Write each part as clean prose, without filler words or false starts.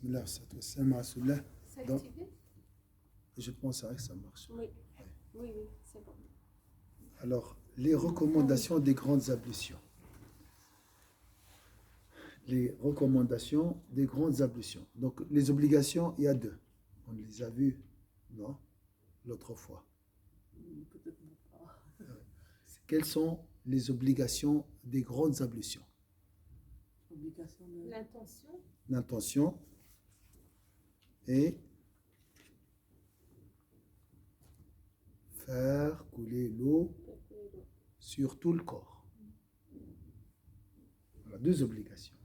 Bismillah, salam rasoulillah. C'est Donc, activé? je pense que ça marche. Oui, oui, oui, c'est bon. Alors, les recommandations des grandes ablutions. Les recommandations des grandes ablutions. Donc, les obligations, il y a deux. On les a vues, non? L'autre fois. Peut-être pas. Quelles sont les obligations des grandes ablutions? Obligation de... L'intention, L'intention et faire couler l'eau sur tout le corps. Voilà, deux obligations.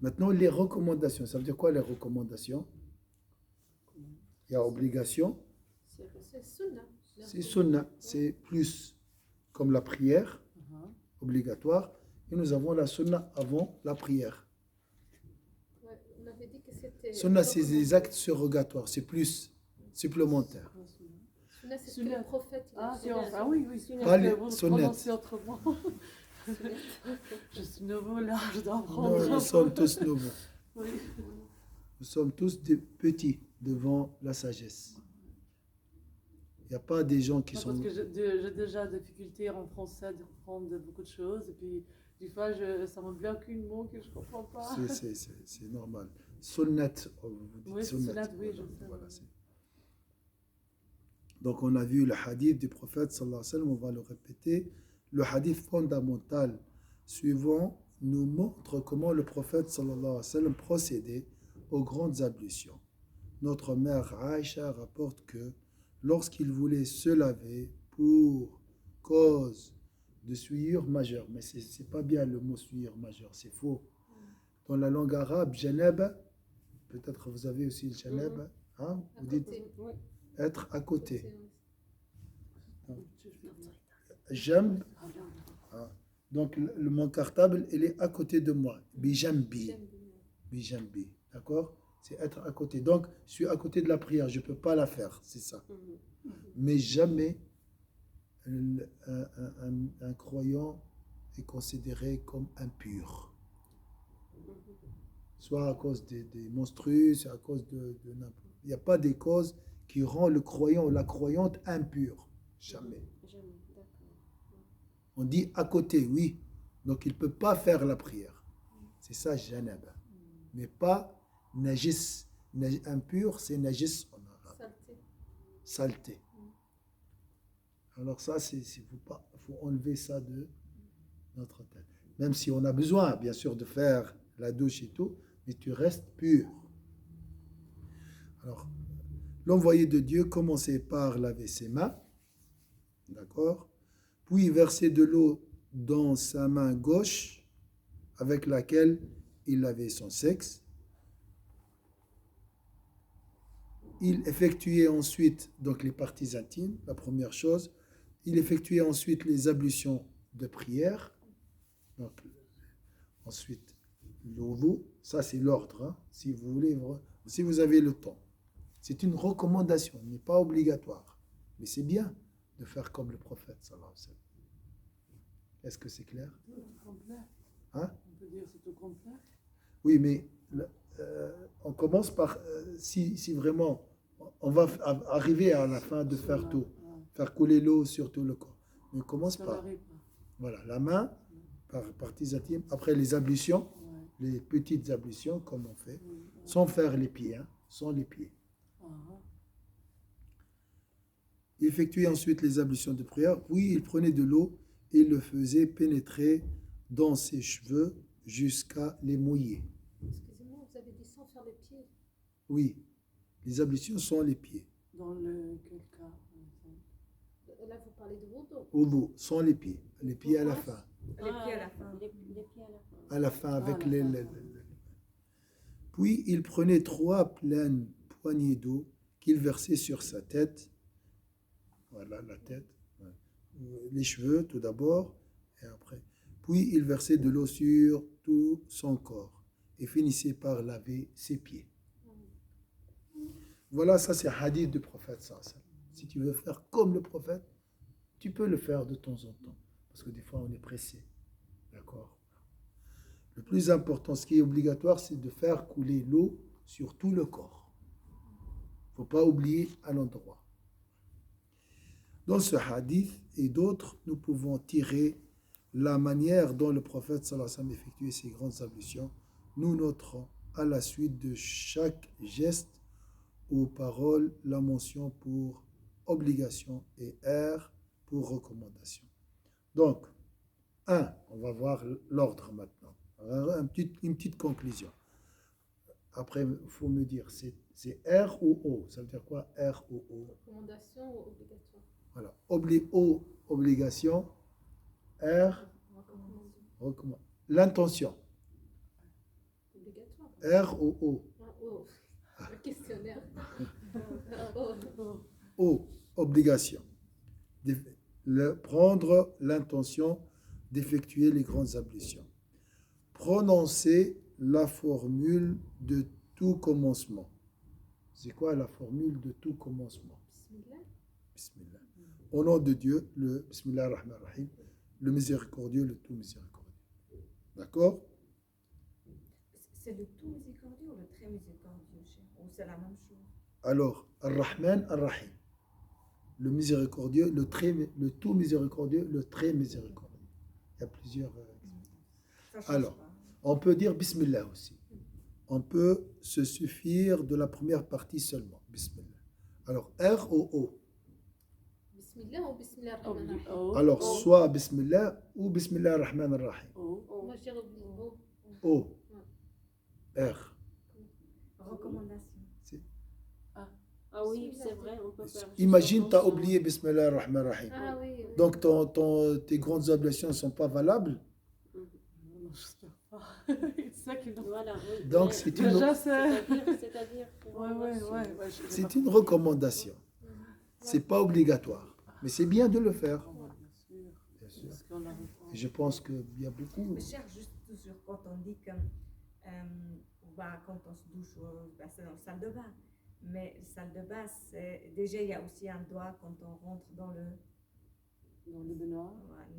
Maintenant, les recommandations. Ça veut dire quoi les recommandations? Il y a obligation, c'est sunna. c'est sunna, c'est plus comme la prière obligatoire. Et nous avons la sunna avant la prière. Ouais, on avait dit que c'était... Sunna, c'est des actes surrogatoires, c'est plus supplémentaire. Sunna, c'est ce que le prophète... Ah oui, oui. Pas les Vous sunnettes. prononcez autrement. Je suis nouveau là, je dois apprendre. Non, nous sommes tous nouveaux. Oui. Nous sommes tous des petits devant la sagesse. Il n'y a pas des gens qui Non, sont... parce que j'ai déjà des difficultés en français de comprendre beaucoup de choses. Et puis, des fois, ça me bloque une mot que je ne comprends pas. C'est normal. Sunnat, vous dites Oui, sunnat. sunnat, oui, je sais. Voilà, donc, on a vu le hadith du prophète, sallallahu alayhi wa sallam, on va le répéter. Le hadith fondamental suivant nous montre comment le prophète, sallallahu alayhi wa sallam, procédait aux grandes ablutions. Notre mère Aïcha rapporte que lorsqu'il voulait se laver pour cause de souillure majeure, mais c'est pas bien le mot souillure majeure, c'est faux. Dans la langue arabe, janab, peut-être vous avez aussi le janab, hein, vous dites être à côté. Jamb, donc le mon cartable, il est à côté de moi. Bijambi, bijambi, d'accord? C'est être à côté. Donc, je suis à côté de la prière, je ne peux pas la faire, c'est ça. Mais jamais un croyant est considéré comme impur. Soit à cause des monstrues, soit à cause de n'importe. Il n'y a pas des causes qui rendent le croyant ou la croyante impur. Jamais. On dit à côté, oui. Donc, il ne peut pas faire la prière. C'est ça, janab. Mais pas najis. Impur, c'est najis en arabe. Saleté. Alors ça, il faut enlever ça de notre tête. Même si on a besoin, bien sûr, de faire la douche et tout, mais tu restes pur. Alors, l'envoyé de Dieu commençait par laver ses mains, d'accord, puis verser de l'eau dans sa main gauche, avec laquelle il lavait son sexe. Il effectuait ensuite donc les parties intimes, la première chose. Il effectuait ensuite les ablutions de prière. Donc, ensuite, l'ovu, ça c'est l'ordre, hein, si vous voulez, si vous avez le temps. C'est une recommandation, il n'est pas obligatoire. Mais c'est bien de faire comme le prophète, sallallahu alayhi wa sallam. Est-ce que c'est clair? Hein? On peut dire c'est au complet. Oui, mais on commence par, si vraiment, on va arriver à la fin de faire tout, faire couler l'eau sur tout le corps. Mais on commence par, voilà, la main, par parties intimes, après les ablutions, les petites ablutions, comme on fait, sans faire les pieds, hein, sans les pieds. Il effectuait ensuite les ablutions de prière, puis il prenait de l'eau et le faisait pénétrer dans ses cheveux jusqu'à les mouiller. Excusez-moi, vous avez dit sans faire les pieds. Oui, les ablutions sont les pieds. Dans quel cas? Là, vous parlez de wudu. Wudu, sont les pieds. Les pieds à la fin. Les pieds à la fin. Les pieds à la fin. À la fin, avec les... Puis il prenait 3 pleines poignées d'eau qu'il versait sur sa tête. Voilà, la tête. Les cheveux, tout d'abord, et après. Puis il versait de l'eau sur tout son corps et finissait par laver ses pieds. Voilà, ça c'est hadith du prophète. Ça. Si tu veux faire comme le prophète, tu peux le faire de temps en temps. Parce que des fois, on est pressé. D'accord? Le plus important, ce qui est obligatoire, c'est de faire couler l'eau sur tout le corps. Il ne faut pas oublier un endroit. Dans ce hadith et d'autres, nous pouvons tirer la manière dont le prophète sallallahu alayhi wa sallam effectuait ses grandes ablutions. Nous notons à la suite de chaque geste ou parole la mention pour obligation et R pour recommandation. Donc, 1, on va voir l'ordre maintenant. Alors, une petite conclusion. Après, il faut me dire, c'est R ou O? Ça veut dire quoi, R ou O? Recommandation ou obligatoire? Voilà. O, obligation. R, recommandation. L'intention. Obligatoire. R ou O? O. Le questionnaire. O. O, obligation. Prendre l'intention d'effectuer les grandes ablutions. Prononcer la formule de tout commencement. C'est quoi la formule de tout commencement? Bismillah. Bismillah. Au nom de Dieu, le Bismillah ar-Rahman ar-Rahim, le miséricordieux, le tout miséricordieux. D'accord? C'est le tout miséricordieux ou le très miséricordieux, cher? Ou c'est la même chose? Alors, ar-Rahman ar-Rahim, le miséricordieux, le tout miséricordieux, le très miséricordieux. Il y a plusieurs. Alors, on peut dire Bismillah aussi. On peut se suffire de la première partie seulement. Bismillah. Alors, R ou O? Bismillah ou Bismillah ar-Rahman ar-Rahim? Alors, soit Bismillah ou Bismillah ar-Rahman ar-Rahim. Moi, je dirais O. O. R. Recommandation. Ah oui, c'est vrai, on peut faire. Imagine, tu as oublié Bismillah ar-Rahman ar-Rahim. Ah oui. Donc, tes grandes ablutions ne sont pas valables. Non, j'espère pas. C'est ça qui nous... Voilà, oui. Donc, Ouais. c'est une, C'est-à-dire. c'est une recommandation. Ce n'est pas obligatoire. Mais c'est bien de le faire. Bien sûr. Parce qu'on a... Et je pense qu'il y a beaucoup. Mais cher, juste toujours quand on dit que quand on se douche, c'est dans la salle de bain. Mais la salle de bain, déjà il y a aussi un doigt quand on rentre dans le baignoire.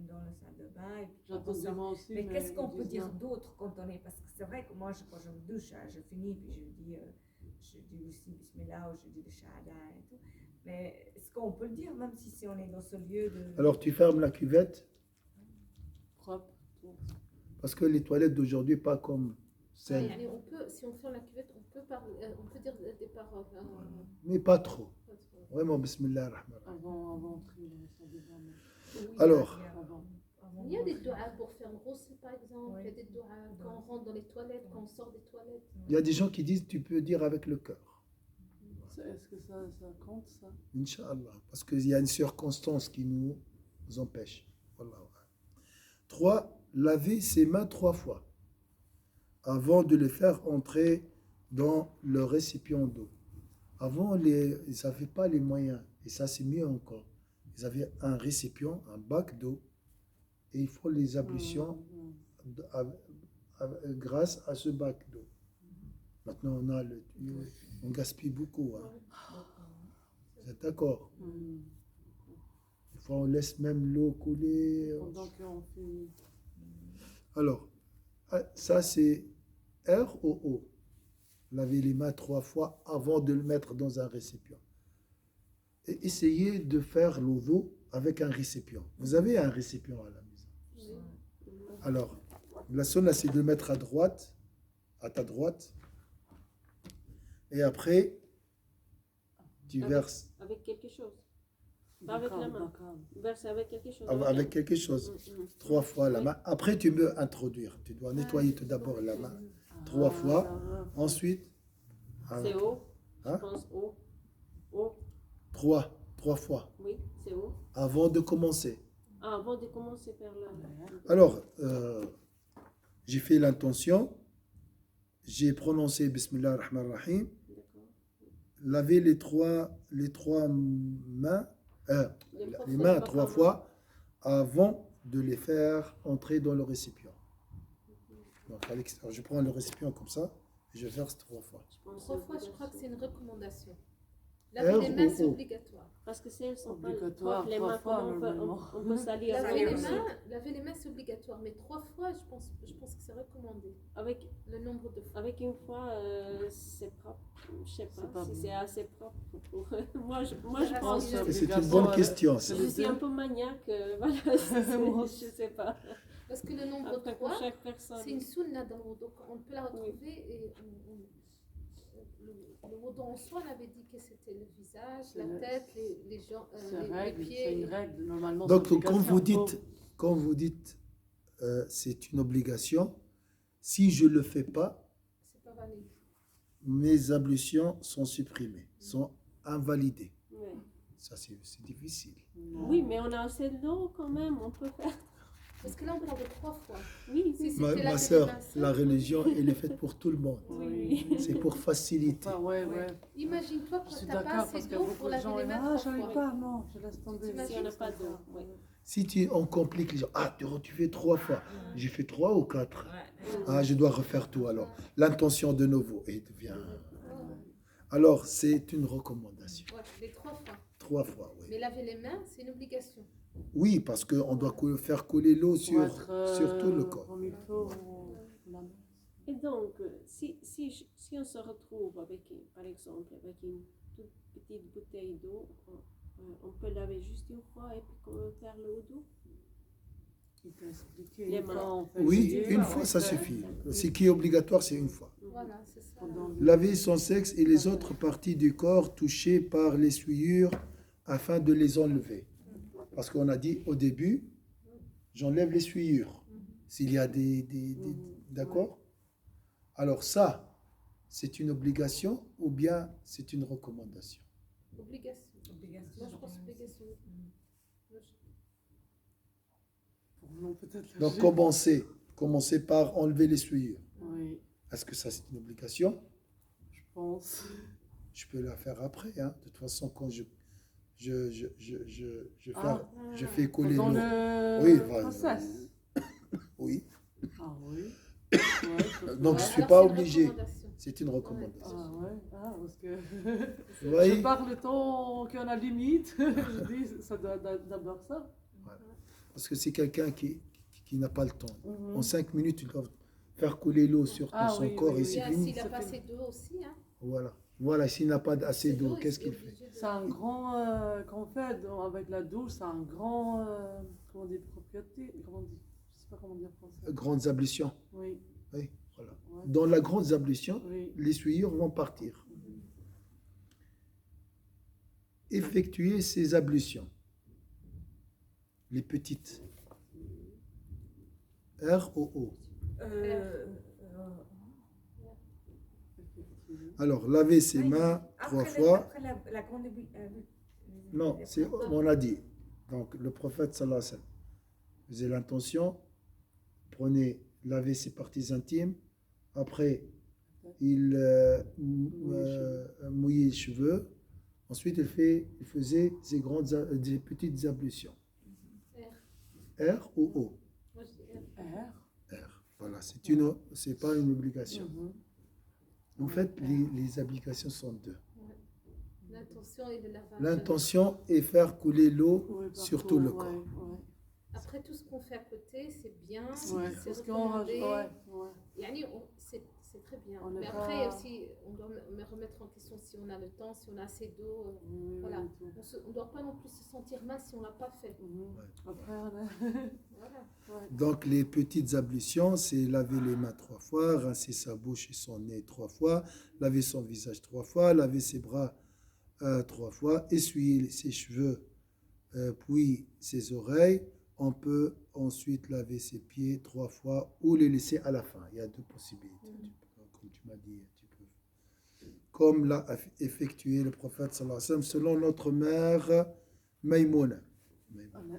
Dans la salle de bain. Et puis J'entends des mots aussi. mais qu'est-ce qu'on peut ils dire disent d'autre quand on est. Parce que c'est vrai que moi, quand je me douche, je finis, puis je dis aussi Bismillah ou je dis le Shahada et tout. Mais est-ce qu'on peut le dire, même si on est dans ce lieu de. Alors, tu fermes la cuvette propre. Tout. parce que les toilettes d'aujourd'hui, pas comme celles. Mais on peut, si on ferme la cuvette, on peut dire des paroles. Mais pas trop. Vraiment, Bismillah ar-Rahman ar-Rahim. Avant d'entrer dans la salle de bain. Oui, Alors. Il y a des doigts pour faire grosser, par exemple. Oui. Il y a des doigts quand on rentre dans les toilettes, quand on sort des toilettes. Il y a des gens qui disent tu peux dire avec le cœur. Est-ce que ça compte, ça? Inch'Allah. Parce qu'il y a une circonstance qui nous empêche. Wallahu a'lam. 3. Laver ses mains 3 fois avant de les faire entrer dans le récipient d'eau. Avant, ils n'avaient pas les moyens. Et ça, c'est mieux encore. Ils avaient un récipient, un bac d'eau. Et il faut les ablutions grâce à ce bac d'eau. Maintenant, on gaspille beaucoup. Hein. Vous êtes d'accord? Des fois, on laisse même l'eau couler. Pendant qu'on finit. Alors, ça, c'est R ou O. Laver les mains 3 fois avant de le mettre dans un récipient. Et essayez de faire l'ovo avec un récipient. Vous avez un récipient à la maison. Alors, la sunna, c'est de le mettre à droite, à ta droite. Et après, tu verses Avec quelque chose. Pas avec la main. Verser avec quelque chose. avec quelque chose. 3 fois la main. Après, tu peux introduire. Tu dois nettoyer tout d'abord la main 3 fois. Ensuite, C'est haut. Hein? Je pense haut. Haut. 3 fois Oui, c'est haut. avant de commencer. Ah, avant de commencer par là. Alors, j'ai fait l'intention. J'ai prononcé Bismillah ar-Rahman ar-Rahim. D'accord. Laver les trois mains, les mains 3 fois avant de les faire entrer dans le récipient. Donc, à l'extérieur, je prends le récipient comme ça et je verse 3 fois. Je pense 3 fois, je crois que c'est une recommandation. Laver les mains, R c'est ou O? obligatoire. Parce que si elles sont pas Obligatoire, propres, les 3 mains, fois, comment normalement. on peut salir Laver avec, les mains, c'est obligatoire. Mais 3 fois, je pense que c'est recommandé. avec, Le nombre de fois. avec une fois, c'est propre. Je sais C'est pas pas si bon. c'est assez propre pour... moi, je Ah, pense c'est que C'est une obligatoire, bonne question. c'est je les suis deux. un peu maniaque. Voilà, Moi je sais pas. Parce que le nombre Après, pour 3, chaque personne. c'est une sunna dans le wudu. On peut la retrouver et le wudu en soi, on avait dit que c'était le visage, C'est la le- tête, les jambes, C'est les règle, pieds. c'est une règle, normalement. Donc, c'est quand obligatoire. vous dites c'est une obligation, si je ne le fais pas, C'est pas valide. mes ablutions sont supprimées, sont invalidées. Ouais. Ça, c'est difficile. Non. Oui, mais on a assez d'eau quand même, on peut faire. Parce que là, on parle de 3 fois. Oui, Si oui. c'était Ma laver les soeur, mains seul, la religion, elle est faite pour tout le monde. Oui. C'est pour faciliter. Ah, ouais, ouais. Imagine-toi Je quand suis tu n'as pas d'accord assez parce que d'eau beaucoup pour de laver gens les disent mains ah, 3 j'arrive fois. pas, non, je laisse tomber. t'imagines Si on n'a pas d'eau, oui. Si on complique les gens, ah, tu fais 3 fois. J'ai fait 3 ou 4. Ouais. Ah, je dois refaire tout alors. L'intention de nouveau. Et devient... Alors, c'est une recommandation. Ouais, les 3 fois. 3 fois, oui. Mais laver les mains, c'est une obligation. Oui, parce qu'on doit faire couler l'eau Pour sur être, tout le corps. Comme il faut, la main. Et donc, si on se retrouve avec, par exemple, avec une toute petite bouteille d'eau, on peut laver juste une fois et puis faire le wudu. Il t'a expliqué. Les une mains. fois, on fait Oui, essayer, une on fois, ça fait suffit. Ce qui est obligatoire, c'est une fois. Voilà, c'est ça. pendant le- Laver son sexe et les autres parties du corps touchées par les souillures afin de les enlever. Parce qu'on a dit au début, j'enlève les souillures. S'il y a D'accord? Alors ça, c'est une obligation ou bien c'est une recommandation? Obligation. Obligation. Moi, je pense obligation. Pour nous, peut-être. Donc commencer par enlever les souillures. Oui, Est-ce que ça c'est une obligation? je pense. Je peux la faire après. Hein. De toute façon, quand je Ah. fais couler Pendant l'eau. le Oui, voilà. process. Oui. Ah oui. Ouais, Donc, je Ouais, suis alors, pas c'est une obligé. recommandation. C'est une recommandation. Ah ouais, ah, parce que Vous voyez? je parle tant qu'il y en a limite. Je dis, ça doit être d'abord ça. Parce que c'est quelqu'un qui n'a pas le temps. Mhm. En 5 minutes, il doit faire couler l'eau sur tout Ah son oui, corps oui, et oui. c'est Bien, fini. s'il n'a Ça pas fait- assez d'eau aussi, hein. Voilà. Voilà, s'il n'a pas assez d'eau, il qu'est-ce est qu'il fait? obligé de- C'est un grand, qu'on fait avec la douche, c'est un grand, comment dire, propriété, comment on dit, je sais pas comment dire en français. Grandes ablutions. Oui, Oui, voilà. ouais. Dans la grande ablution, Oui. les souillures vont partir. Effectuer ces ablutions. Les petites. R ou O. Effectivement. Alors, laver ses Oui. mains Après 3 fois. Après la grande Non, c'est, on a dit. Donc, le prophète, sallallahu alayhi wa sallam, faisait l'intention, prenait, lavait ses parties intimes, après, il mouillait les cheveux, ensuite, il faisait des petites ablutions. R ou O? Moi, je dis R. R. R. Voilà, c'est pas une obligation. Mhm. En fait, les obligations sont deux. L'intention et le lavage. L'intention est faire couler l'eau Oui, sur partout, tout le ouais, corps. ouais. Après, tout ce qu'on fait à côté, c'est bien. Ouais, C'est parce qu'on recommandé. ouais. Yani, c'est très bien. On n'est Mais pas- après, aussi, on doit me remettre en question si on a le temps, si on a assez d'eau. Oui, Voilà. oui, tout. On ne doit pas non plus se sentir mal si on ne l'a pas fait. Mhm. Ouais. Après, on a... Voilà. ouais. Donc, les petites ablutions, c'est laver les mains 3 fois, rincer sa bouche et son nez 3 fois, laver son visage 3 fois, laver ses bras 3 fois, essuyer ses cheveux, puis ses oreilles. On peut ensuite laver ses pieds 3 fois ou les laisser à la fin. Il y a 2 possibilités. Comme tu m'as dit, tu peux. Comme l'a effectué le prophète sallallahu alayhi wa sallam, selon notre mère Maïmouna.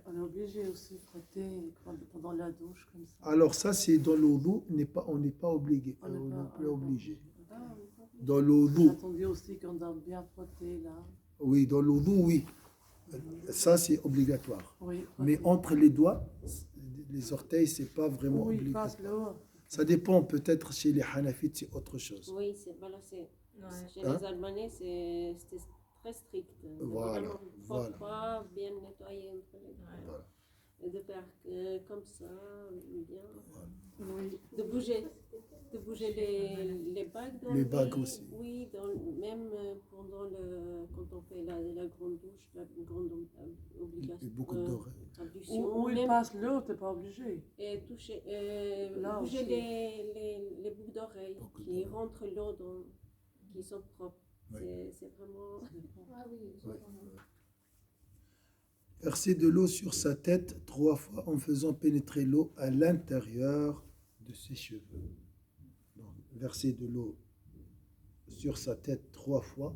On est obligé aussi de frotter pendant la douche comme ça. Alors ça, c'est dans le wudu, on n'est pas obligé, On n'est on pas- n'est plus obligé. Ah, Dans le J'ai wudu, entendu aussi qu'on doit bien frotter là. oui, dans le wudu, oui. Ça, c'est obligatoire. Oui, Mais entre les doigts, les orteils, c'est pas vraiment oui, passe obligatoire. l'eau. Ça dépend, peut-être chez les Hanafites, c'est autre chose. Oui, c'est voilà, c'est Ouais. chez Hein? les Albanais, c'est très strict. Voilà, Vraiment, trois voilà. fois, bien nettoyer entre les deux. Ouais. Voilà. Et de faire comme ça, bien. Oui. De bouger les bagues dans Les le bagues lit. aussi. Oui, même pendant quand on fait la grande douche, la grande obligation. Et beaucoup d'oreilles. ablution, Où il même- passe l'eau, t'es pas obligé. et toucher, Là bouger aussi. les boucles d'oreilles Boucles qui d'oreilles. rentrent l'eau dans, qui sont propres. Oui. C'est vraiment. Ça dépend. Ah oui, je Ouais. comprends. Verser de l'eau sur sa tête 3 fois en faisant pénétrer l'eau à l'intérieur de ses cheveux. Donc, verser de l'eau sur sa tête 3 fois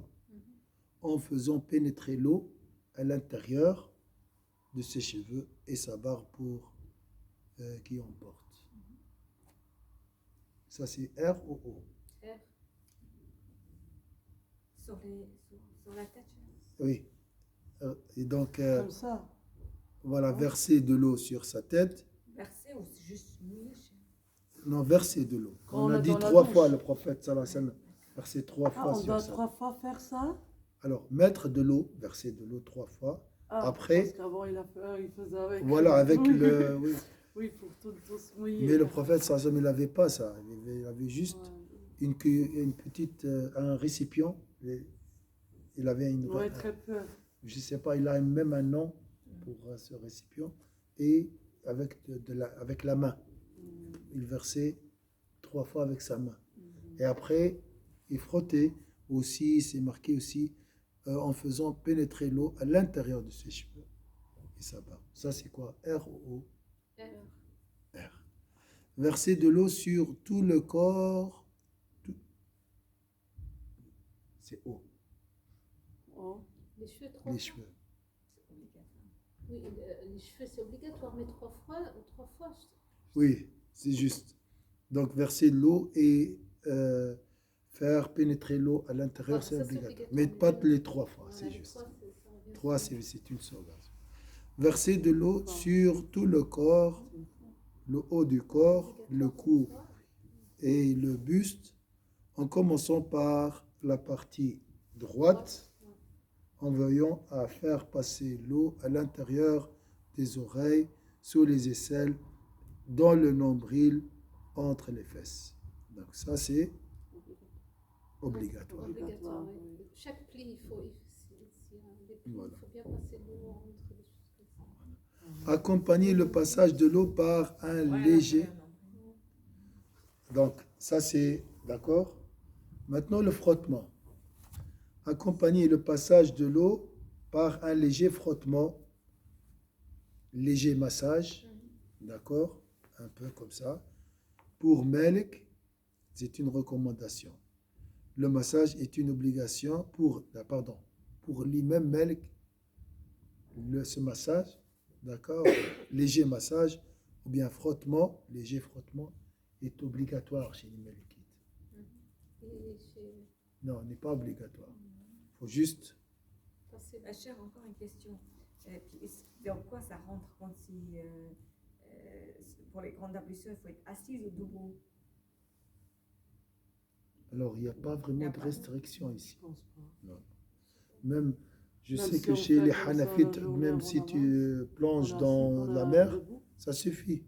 en faisant pénétrer l'eau à l'intérieur de ses cheveux et sa barbe pour qui en porte. Ça c'est R ou O? R. Sur la tête. Oui. Et donc, Comme ça. voilà, verser de l'eau sur sa tête. Verser ou c'est juste mouiller. Non, verser de l'eau. Quand On on a est dit dans la 3 douche. fois, le prophète sallallahu alayhi wa sallam, verser 3 Ah, fois on sur doit sa 3 fois faire ça? Alors, mettre de l'eau, verser de l'eau 3 fois. Ah, Après- parce qu'avant, il faisait avec. Voilà, avec Oui. le. Oui. Oui, pour tout se mouiller. Mais le prophète sallallahu alayhi wa sallam, il n'avait pas ça. Il avait juste Ouais. une petite. Un récipient. Il avait une. Oui, très peu. Je ne sais pas, il a même un nom pour ce récipient. Et avec, avec la main. Il versait 3 fois avec sa main. Et après, il frottait aussi, c'est marqué aussi, en faisant pénétrer l'eau à l'intérieur de ses cheveux et sa barbe. Ça, c'est quoi? R ou O? R. R. Verser de l'eau sur tout le corps. C'est O, Oh. Les cheveux, 3 les fois. cheveux. C'est obligatoire. Oui, les cheveux, c'est obligatoire, mais 3 fois, 3 fois. Oui, c'est juste. Donc, verser de l'eau et faire pénétrer l'eau à l'intérieur, Ah, c'est ça, c'est obligatoire. obligatoire. Mais pas les 3 fois, Voilà, c'est les juste. 3, ça revient 3, sur- c'est une seule. Verser de l'eau sur tout le corps, le haut du corps, le cou et le buste, en commençant par la partie droite, en veillant à faire passer l'eau à l'intérieur des oreilles, sous les aisselles, dans le nombril, entre les fesses. Donc ça, c'est obligatoire. Obligatoire, Oui. oui. Chaque pli, il faut, s'il y a des plis, Voilà. il faut bien passer l'eau entre des choses comme ça. Accompagner le passage de l'eau par un Ouais, léger... là, non. Donc, ça c'est d'accord. Maintenant, le frottement. Accompagner le passage de l'eau par un léger frottement, léger massage, d'accord, un peu comme ça. Pour Melk, c'est une recommandation. Le massage est une obligation pour l'imam Melk, ce massage, d'accord, léger massage ou bien frottement, léger frottement, est obligatoire chez les Malikites. Et chez Non, n'est pas obligatoire. Il faut juste. passer Ma chère, encore une question. Dans quoi ça rentre quand pour les grandes ablutions, il faut être assise ou debout? Alors, il n'y a pas Il y vraiment a de pas. restriction ici. Je pense pas. Même, je Même sais si que on chez fait les comme ça Hanafites, la journée même avant si la tu plonges On a- dans on la a mer, debout. ça suffit,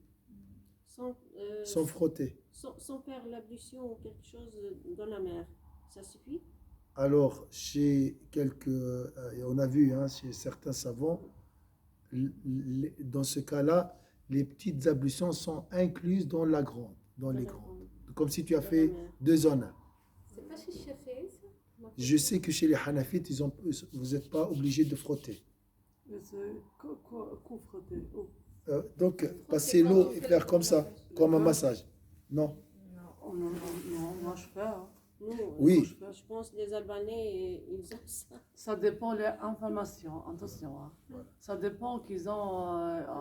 Sans, sans frotter. sans faire l'ablution ou quelque chose dans la mer, ça suffit? Alors, chez on a vu, hein, chez certains savants, dans ce cas-là, les petites ablutions sont incluses dans la grande, dans les grandes. Comme si tu as Dans la fait mer. 2 en 1. C'est pas chez Shafi'i, ça? Je sais que chez les Hanafites, vous n'êtes pas obligé de frotter. Mais c'est quoi frotter? Oh. Donc, passer l'eau et faire comme ça, comme un massage. Non. Non. Oh, non, non, non, moi je fais. Hein. Nous, Oui. je pense que les Albanais, ils ont ça. Ça dépend des informations, attention. Hein. Voilà. Ça dépend qu'ils ont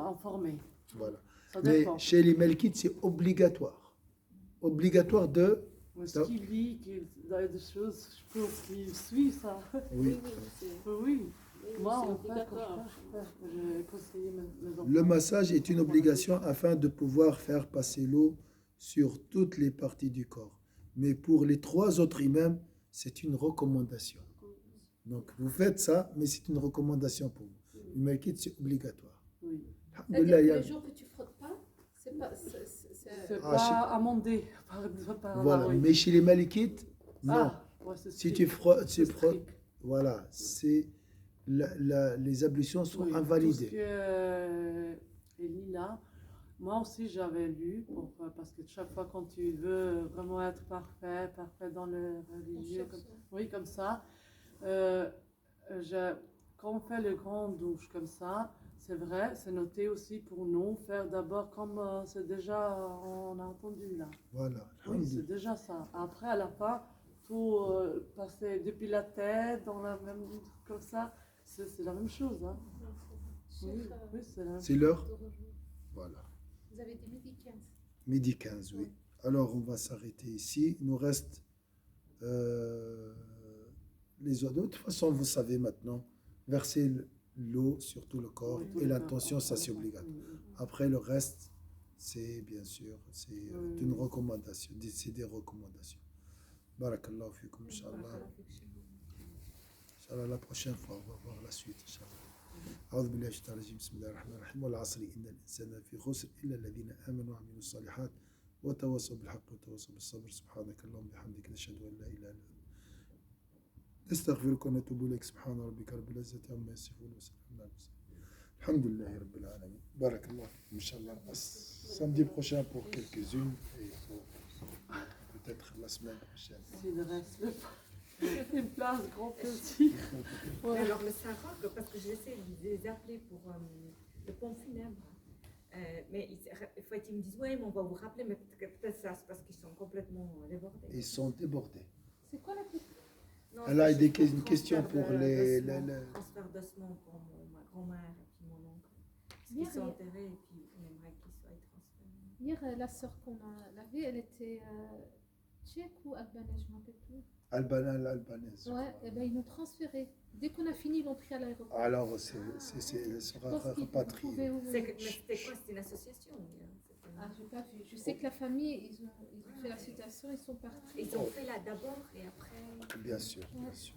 informé. Voilà. Ça Mais dépend. chez les Melkites, c'est obligatoire. Obligatoire de. Mais ce qu'il lit, qu'il y a des choses, je pense qu'il suit ça. Oui. c'est Oui. Moi, c'est en fait, obligatoire. j'ai conseillé mes enfants. Le massage est une obligation afin de pouvoir faire passer l'eau sur toutes les parties du corps. Mais pour les 3 autres imams, c'est une recommandation. Donc, vous faites ça, mais c'est une recommandation pour vous. Le maquis, c'est obligatoire. Oui. Alhamdulillah, C'est-à-dire il y que a- les jours que tu frottes pas, c'est pas. C'est Ah, pas amendé par Voilà, la loi. mais chez les Malikites, non. Ah, ouais, c'est Si strict. tu frottes, C'est strict. voilà, c'est les ablutions sont Oui, tout ce invalidées. que Elina, moi aussi j'avais lu, parce que chaque fois quand tu veux vraiment être parfait dans le religieux, oui, comme ça, quand on fait le grand douche comme ça, c'est vrai, c'est noté aussi pour nous, faire d'abord comme c'est déjà, on a entendu là. Voilà, Oui, c'est déjà ça. Après, à la fin, tout passer depuis la tête, dans la même, comme ça, c'est la même chose. Hein. Oui, oui, c'est la même c'est l'heure. Voilà. Vous avez des midi 15. Midi 15, oui. Alors, on va s'arrêter ici. Il nous reste les eaux d'eau. De toute façon, vous savez maintenant, verser l'eau sur tout le corps Oui, et l'intention, ça c'est obligatoire. Après, le reste, c'est bien sûr, c'est une recommandation. C'est des recommandations. Barakallahu fikum, Inch'Allah. Inch'Allah, la prochaine fois, on va voir la suite, Inch'Allah. أعوذ بالله من الشيطان الرجيم بسم الله الرحمن الرحيم والعصر إن الإنسان في خسر إلا الذين آمنوا وعملوا الصالحات وتواصوا بالحق وتواصوا بالصبر سبحانك اللهم وبحمدك نشهد أن لا إله إلا أنت نستغفرك ونتوب إليك سبحان ربك رب العزة عما يصفون وسلام على المرسلين الحمد لله رب العالمين بارك الله فيكم إن شاء الله samedi prochain pour quelques-unes et pour peut-être la semaine prochaine. Si le reste, une place, grand petit. Ouais. Alors le Sarak, parce que j'essaie de les appeler pour le pont funèbre. Mais il faut qu'ils me disent, oui, mais on va vous rappeler, mais peut-être ça, c'est parce qu'ils sont complètement débordés. Ils sont débordés. C'est quoi la question? Non, Elle a c'est une question pour les transfert d'ossements pour ma grand-mère et puis mon oncle. Parce Hier, qu'ils sont enterrés et puis on aimerait qu'ils soient transférés. Hier, la sœur qu'on a lavée, elle était tchèque ou albanaise, je ne m'en rappelle plus. albanaise. Ouais, et ben ils l'ont transférée. Dès qu'on a fini, ils l'ont pris à l'aéroport. Alors, elle sera rapatriée. Mais c'était quoi? C'était une association Ah, j'ai pas vu. Je sais que la famille, ils ont fait la situation, ils sont partis. Ils ont fait là d'abord et après. Bien sûr, bien sûr.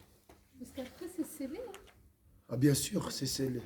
Parce qu'après, c'est scellé. Hein. Ah, bien sûr, c'est scellé.